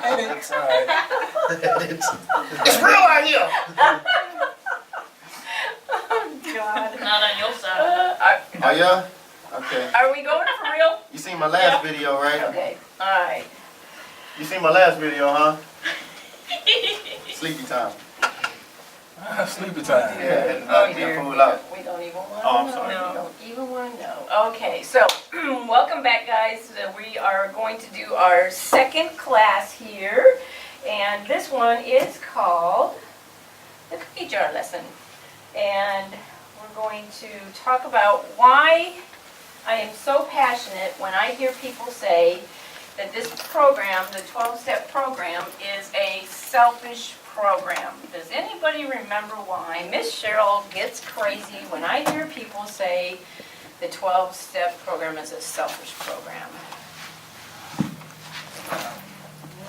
It's all right. It's real out here. God. Not on your side. Oh yeah? Okay. Are we going for real? You seen my last video, right? Okay, alright. You seen my last video, huh? Sleepy time. Sleepy time. Yeah, and Oh I dear. did fool out. We don't even want to Oh, I'm know. sorry. We don't even want to know. Okay, so welcome back, guys. We are going to do our second class here. And this one is called the cookie jar lesson. And we're going to talk about why I am so passionate when I hear people say that this program, the 12-step program, is a selfish program. Does anybody remember why Miss Cheryl gets crazy when I hear people say the 12-step program is a selfish program?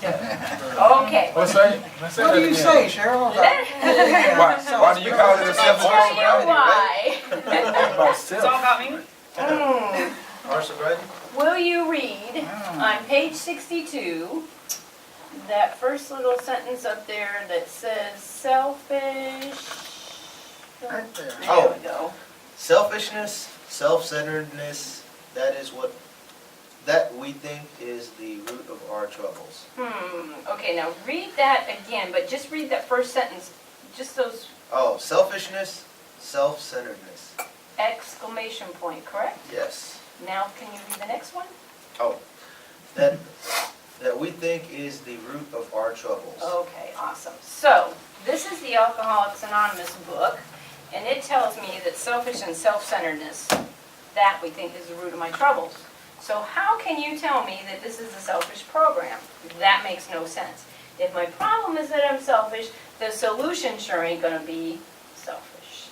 No. Okay. What's that? What do you say, Cheryl? Why do you call it a selfish Tell you program? why. About It's all self. about me. Horse riding? Will you read on page 62, that first little sentence up there that says selfish? Right there. There we go. Selfishness, self-centeredness, that we think is the root of our troubles. Okay, now read that again, but just read that first sentence, just those Oh, selfishness, self-centeredness. exclamation point, correct? Yes. Now can you read the next one? That we think is the root of our troubles. Okay, awesome. So, this is the Alcoholics Anonymous book, and it tells me that selfish and self-centeredness, that we think is the root of my troubles. So how can you tell me that this is a selfish program? That makes no sense. If my problem is that I'm selfish, the solution sure ain't gonna be selfish.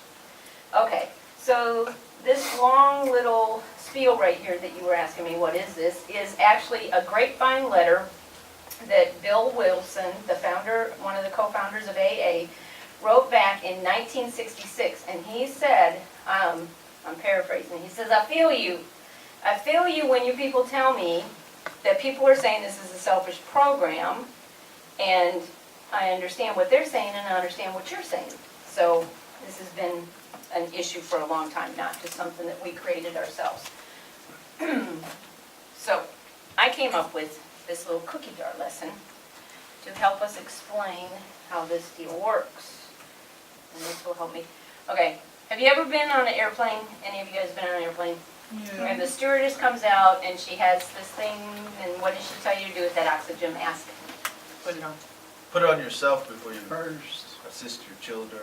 Okay, so this long little spiel right here that you were asking me, what is this, is actually a grapevine letter that Bill Wilson, the founder, one of the co-founders of AA, wrote back in 1966, and he said, I'm paraphrasing, he says, I feel you when you people tell me that people are saying this is a selfish program, and I understand what they're saying and I understand what you're saying. So this has been an issue for a long time, not just something that we created ourselves. So I came up with this little cookie jar lesson to help us explain how this deal works. And this will help me. Okay, have you ever been on an airplane? Any of you guys been on an airplane? And the stewardess comes out and she has this thing, and what does she tell you to do with that oxygen mask? Put it on Put it on yourself before you first. assist your children.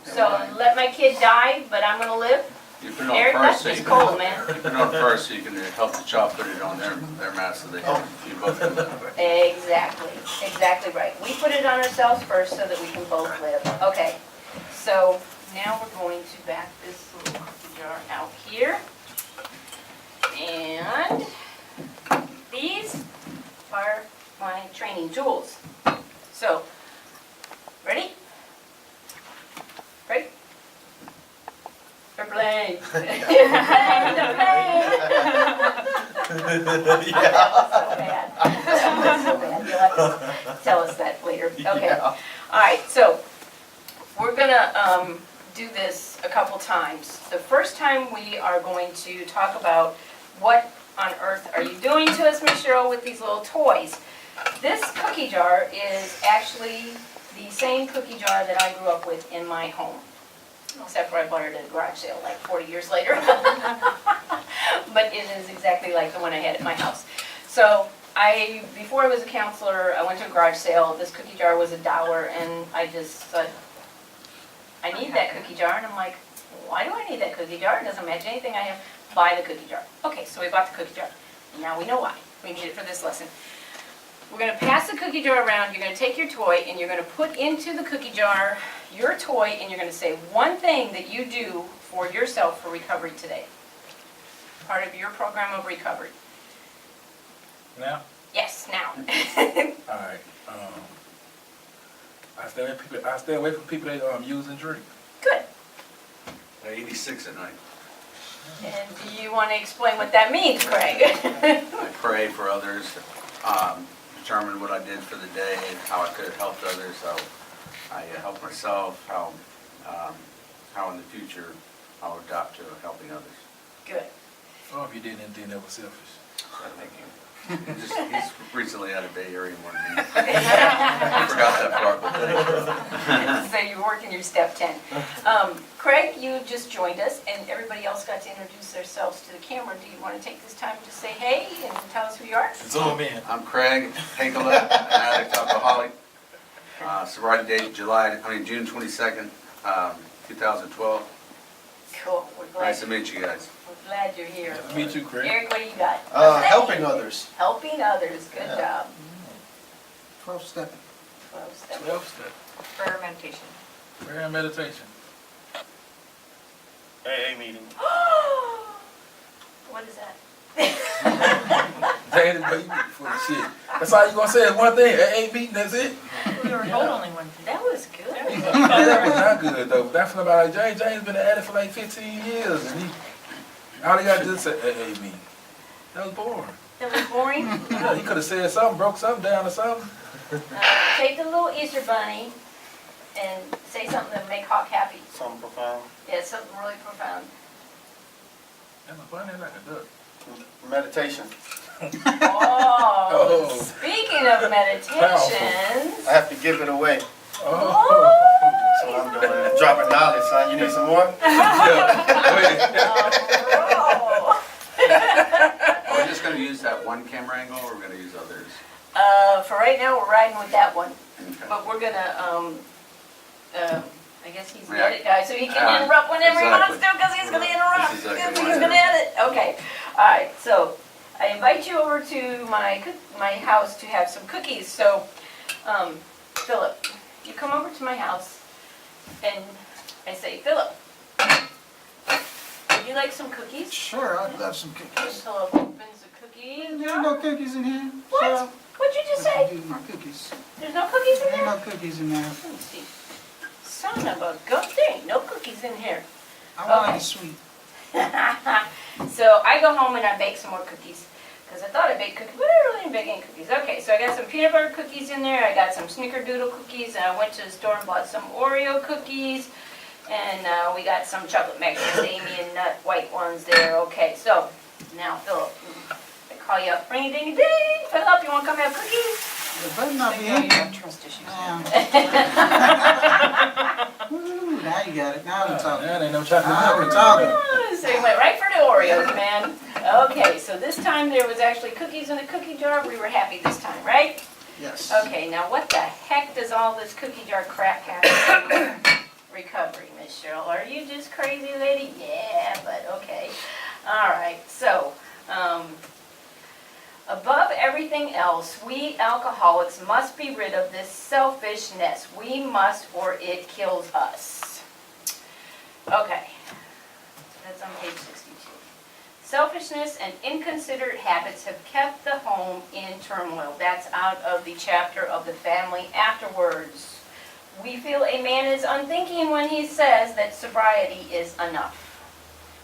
So let my kid die, but I'm gonna live? You put it Eric, on that's first, so you just can, cold, man. you put it on first so you can help the child put it on their mask so they can, you both can live. Exactly right. We put it on ourselves first so that we can both live. Okay, so now we're going to back this little cookie jar out here. And these are my training tools. So, ready? Ready? Airplane. So bad. So bad. You'll have to tell us that later. Okay. Yeah. All right, so we're gonna do this a couple times. The first time we are going to talk about what on earth are you doing to us, Miss Cheryl, with these little toys. This cookie jar is actually the same cookie jar that I grew up with in my home. Except for I bought it at a garage sale like 40 years later. But it is exactly like the one I had at my house. So before I was a counselor, I went to a garage sale. This cookie jar was $1, and I just said, I need that cookie jar. And I'm like, why do I need that cookie jar? It doesn't match anything I have. Buy the cookie jar. Okay, so we bought the cookie jar. And now we know why. We need it for this lesson. We're going to pass the cookie jar around. You're going to take your toy and you're going to put into the cookie jar your toy, and you're going to say one thing that you do for yourself for recovery today. Part of your program of recovery. Now? Yes, now. All right. I stay away from people that use and drink. Good. 86 at night. And do you want to explain what that means, Craig? I pray for others, determined what I did for the day, how I could have helped others, how I helped myself, how in the future I would adopt to helping others. Good. Oh, if you did anything that was selfish. So thank you. He's recently out of Bay Area more than me. I forgot that part, but thank you. So you're working your step 10. Craig, you just joined us, and everybody else got to introduce themselves to the camera. Do you want to take this time to say hey and tell us who you are? Zoom in. I'm Craig Hankala, an addict alcoholic. Sobriety date June 22nd, 2012. Cool. We're glad, Nice to meet you guys. we're glad you're here. Nice to meet you, Craig. Eric, what do you got? Helping others. Helping others. Good Yeah. job. 12 stepping. 12 steps. 12 step. Prayer meditation. Prayer and meditation. AA meeting. What is that? Daddy, baby, for the shit. That's all you gonna say is one thing. AA meeting, that's it. We were told only one. That was good. That was not good though. That's what about like James been at it for like 15 years, and all he got to do is say AA meeting. That was boring. That was boring. Yeah, he could have said something, broke something down or something. Take the little Easter bunny and say something that make Hawk happy. Something profound. Yeah, something really profound. That's a bunny like a duck. Meditation. Oh, speaking of meditations. I have to give it away. Oh. So I'm doing dropping knowledge, son. You need some more? Are we just gonna use that one camera angle, or we're gonna use others? For right now, we're riding with that one, Okay. but we're gonna, I guess he's the Yeah. edit guy, so he can Yeah, interrupt whenever he wants to, exactly. because he's gonna interrupt, That's exactly because what he's I gonna am. edit. Okay, all right, so I invite you over to my house to have some cookies. So, Philip, you come over to my house, and I say, Philip, would you like some cookies? Sure, I'd love some And cookies. Philip opens the cookie. There's no cookies in here. What? So What'd you just I say? can use my cookies. There's no cookies in There there? ain't no cookies in there. Let me see. Son of a gun, there ain't no cookies in here. I want Okay. it sweet. So I go home and I bake some more cookies, because I thought I baked cookies, but I really didn't bake any cookies. Okay, so I got some peanut butter cookies in there, I got some snickerdoodle cookies, and I went to the store and bought some Oreo cookies, and we got some chocolate macadamia nut white ones there. Okay, so now Philip, I call you up, ring a ding ding, Philip, you want to come have cookies? It better not be I know in you here. have trust issues. Ooh, now you got it. Now we're talking. That ain't no chocolate Now we're milk. talking. So you went right for the Oreos, man. Okay, so this time there was actually cookies in the cookie jar. We were happy this time, right? Yes. Okay, now what the heck does all this cookie jar crap have to do with recovery, Miss Cheryl? Are you just crazy, lady? Yeah, but okay. All right, so, above everything else, we alcoholics must be rid of this selfishness. We must, or it kills us. Okay, that's on page 62. Selfishness and inconsiderate habits have kept the home in turmoil. That's out of the chapter of the family afterwards. We feel a man is unthinking when he says that sobriety is enough.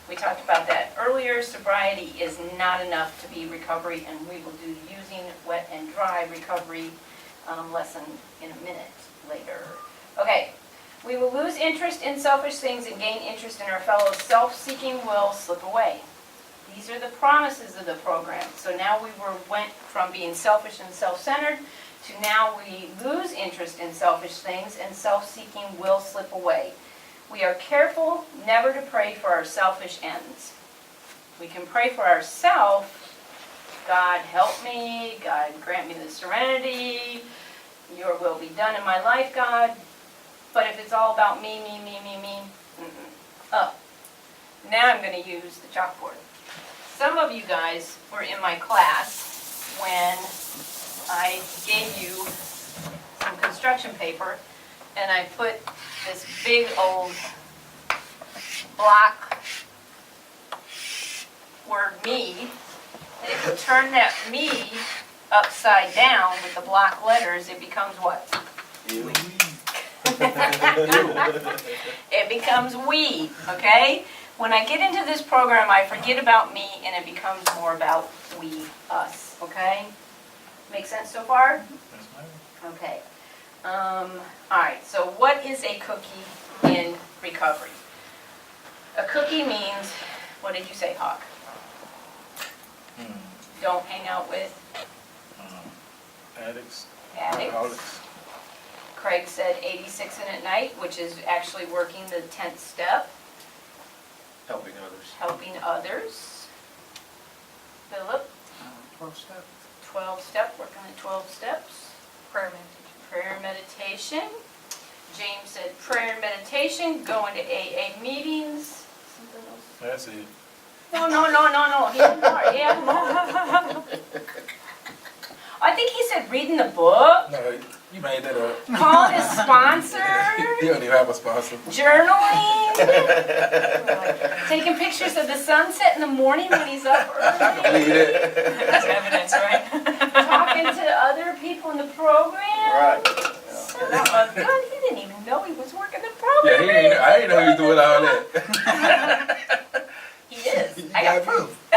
We talked about that earlier. Sobriety is not enough to be recovery, and we will do using wet and dry recovery lesson in a minute later. Okay, we will lose interest in selfish things and gain interest in our fellows. Self-seeking will slip away. These are the promises of the program. So now we went from being selfish and self-centered to now we lose interest in selfish things and self-seeking will slip away. We are careful never to pray for our selfish ends. We can pray for ourselves. God help me. God grant me the serenity. Your will be done in my life, God. But if it's all about me, up. Now I'm going to use the chalkboard. Some of you guys were in my class when I gave you some construction paper and I put this big old block word me. And if you turn that me upside down with the block letters, it becomes what? You. It becomes we, okay? When I get into this program, I forget about me and it becomes more about we, us, okay? Make sense so far? Yes, ma'am. Okay. All right, so what is a cookie in recovery? A cookie means, what did you say, Hawk? Don't hang out with Addicts. addicts. Alcoholics. Craig said 86 in at night, which is actually working the 10th step, Helping others. helping others. Philip, 12-step. 12 step, working the 12 steps. Prayer meditation. James said prayer and meditation, going to AA meetings. Something else? That's it. No. He had more. He had more. I think he said reading the book, No, you made that up. calling his sponsor, He don't even have a sponsor. journaling, taking pictures of the sunset in the morning when he's up I can early, believe that. That's evidence, right? talking to other people in the program. Right. So that was good. He didn't even know he was working the Yeah, program. I didn't know he was doing all that. He is. I got proof. I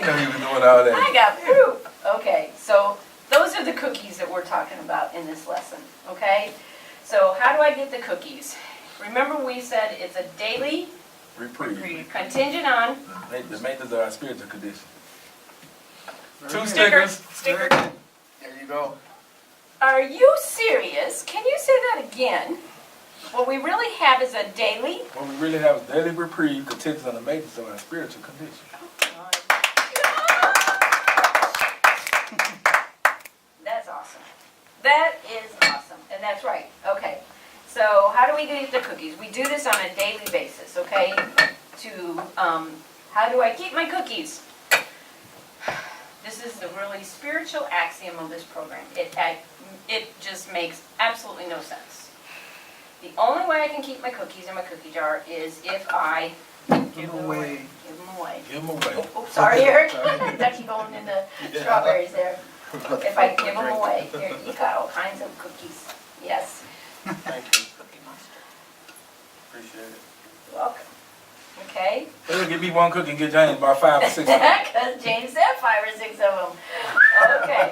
didn't know he was doing all I that. got proof. Okay, so those are the cookies that we're talking about in this lesson, okay? So how do I get the cookies? Remember we said it's a daily Reprieve. contingent on The maintenance of our spiritual condition. Very 2 good. stickers. Sticker. There you go. Are you serious? Can you say that again? What we really have is a daily. What we really have is daily reprieve contingent on the maintenance of our spiritual condition. That's awesome. That is awesome, and that's right. Okay, so how do we get the cookies? We do this on a daily basis, okay? How do I keep my cookies? This is the really spiritual axiom of this program. It just makes absolutely no sense. The only way I can keep my cookies in my cookie jar is if I give them away. Give them away. Give them away. Oh, sorry, Eric. Ducky going into strawberries there. If I give them away, here, you got all kinds of cookies. Yes, Thank you. Cookie Monster. Appreciate it. you're welcome. Okay? They'll give me 1 cookie and get James about 5 or 6 of them. Because James said 5 or 6 of them. Okay.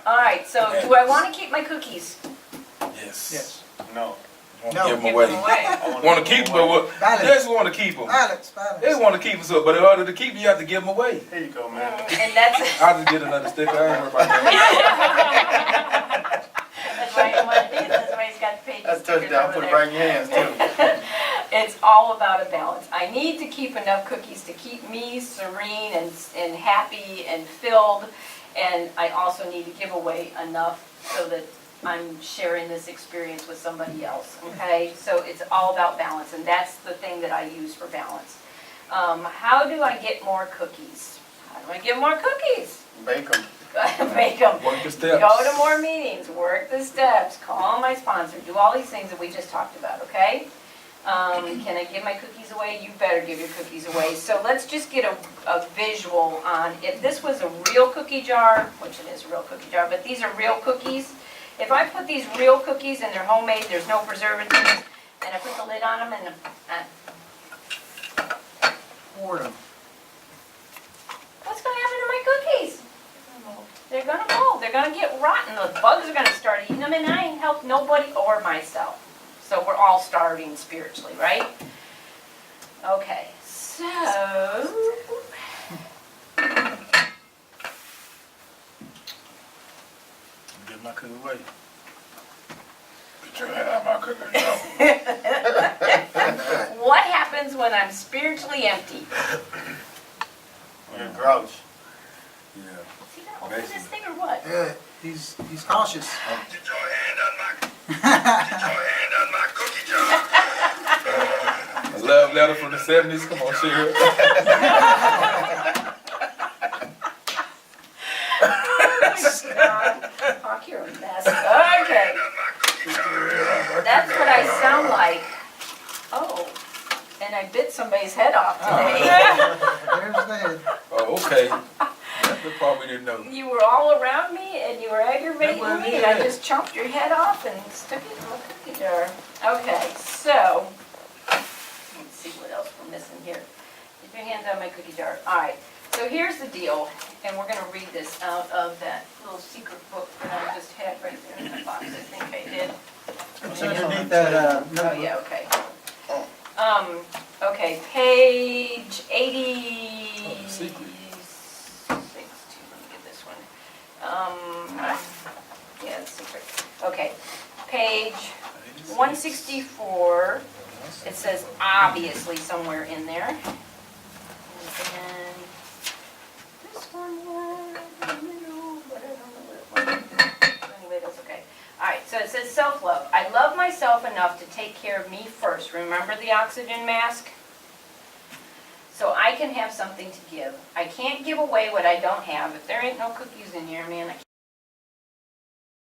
All right, so do I want to keep my cookies? Yes. Yes. No. Want No. to give them Give away. them away. I wanna Want to give keep them, away. but what? Balance. They just want to keep them. Balance. They want to keep them, so, but in order to keep them, you have to give them away. Here you go, man. And that's I'll just get another sticker. I ain't worried about that. that's why I want to do. That's why he's got the pages. That's stickers touchdown. over Put it there. right in your hands, too. It's all about a balance. I need to keep enough cookies to keep me serene and happy and filled. And I also need to give away enough so that I'm sharing this experience with somebody else, okay? So it's all about balance, and that's the thing that I use for balance. How do I get more cookies? How do I get more cookies? Bake them. Make them. Work the steps. Go to more meetings, work the steps, call my sponsor, do all these things that we just talked about, okay? Can I give my cookies away? You better give your cookies away. So let's just get a visual on, if this was a real cookie jar, which it is a real cookie jar, but these are real cookies. If I put these real cookies and they're homemade, there's no preservatives, and I put the lid on them and Pour them. what's gonna happen to my cookies? They're gonna mold, they're gonna get rotten, the bugs are gonna start eating them, and I ain't helped nobody or myself. So we're all starving spiritually, right? Okay, so, Get my cookie away. Get your head out of my cookie jar. what happens when I'm spiritually empty? You're a grouch. Yeah. Is he gonna open this thing or what? Yeah, he's cautious. Get your hand on my cookie jar. A love letter from the 70s. Come on, share it. Hawk, you're a mess. Okay. That's what I sound like. Oh, and I bit somebody's head off today. There's the head. Oh, okay. That's the part we didn't know. You were all around me and you were aggravating me and I just chomped your head off and stuck it in my cookie jar. Okay, so, let's see what else we're missing here. Keep your hands on my cookie jar. All right, So here's the deal, and we're gonna read this out of that little secret book that I just had right there in the box, I think I did. It's underneath that, Oh, notebook. yeah, okay. Okay, page 80. Oh, the secret. 62, let me get this one. Yeah, the secret. Okay, page 164, it says obviously somewhere in there. And then this one was in the middle, but I don't know what it was. Anyway, that's okay. All right, so it says self-love. I love myself enough to take care of me first. Remember the oxygen mask? So I can have something to give. I can't give away what I don't have. If there ain't no cookies in here, man, I